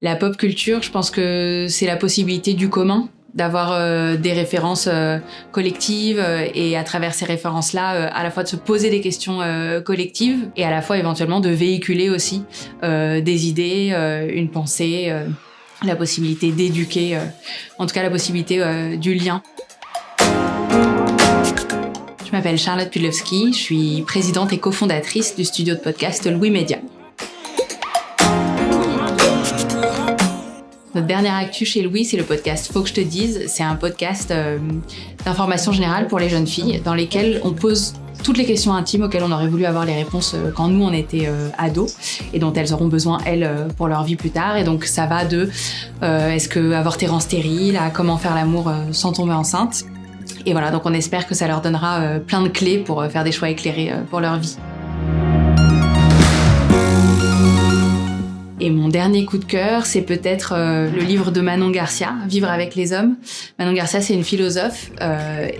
La pop culture, je pense que c'est la possibilité du commun, d'avoir des références collectives et à travers ces références-là, à la fois de se poser des questions collectives et à la fois éventuellement de véhiculer aussi des idées, une pensée, la possibilité d'éduquer, en tout cas la possibilité du lien. Je m'appelle Charlotte Pudlowski, je suis présidente et cofondatrice du studio de podcast Louis Média. Notre dernière actu chez Louis, c'est le podcast Faut que je te dise. C'est un podcast d'information générale pour les jeunes filles dans lesquelles on pose toutes les questions intimes auxquelles on aurait voulu avoir les réponses quand nous on était ados et dont elles auront besoin elles pour leur vie plus tard. Et donc ça va de est-ce que avorter rend stérile à comment faire l'amour sans tomber enceinte. Et voilà, donc on espère que ça leur donnera plein de clés pour faire des choix éclairés pour leur vie. Et mon dernier coup de cœur, c'est peut-être le livre de Manon Garcia, Vivre avec les hommes. Manon Garcia, c'est une philosophe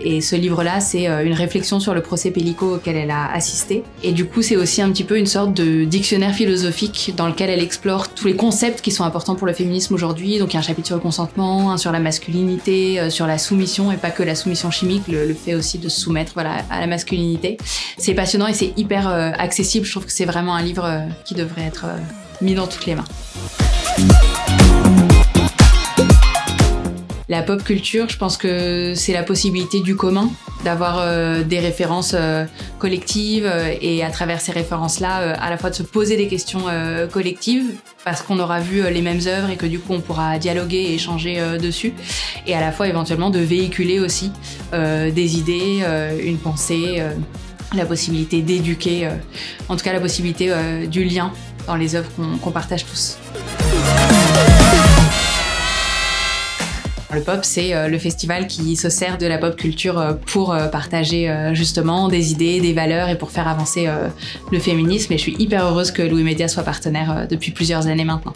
et ce livre-là, c'est une réflexion sur le procès Pellico auquel elle a assisté. Et du coup, c'est aussi un petit peu une sorte de dictionnaire philosophique dans lequel elle explore tous les concepts qui sont importants pour le féminisme aujourd'hui. Donc il y a un chapitre sur le consentement, un sur la masculinité, sur la soumission et pas que la soumission chimique, le fait aussi de se soumettre à la masculinité. C'est passionnant et c'est hyper accessible. Je trouve que c'est vraiment un livre qui devrait être mis dans toutes les mains. La pop culture, je pense que c'est la possibilité du commun, d'avoir des références collectives et à travers ces références-là, à la fois de se poser des questions collectives parce qu'on aura vu les mêmes œuvres et que du coup on pourra dialoguer et échanger dessus et à la fois éventuellement de véhiculer aussi des idées, une pensée, la possibilité d'éduquer, en tout cas la possibilité du lien dans les œuvres qu'on partage tous. Le pop, c'est le festival qui se sert de la pop culture pour partager justement des idées, des valeurs et pour faire avancer le féminisme. Et je suis hyper heureuse que Louis Média soit partenaire depuis plusieurs années maintenant.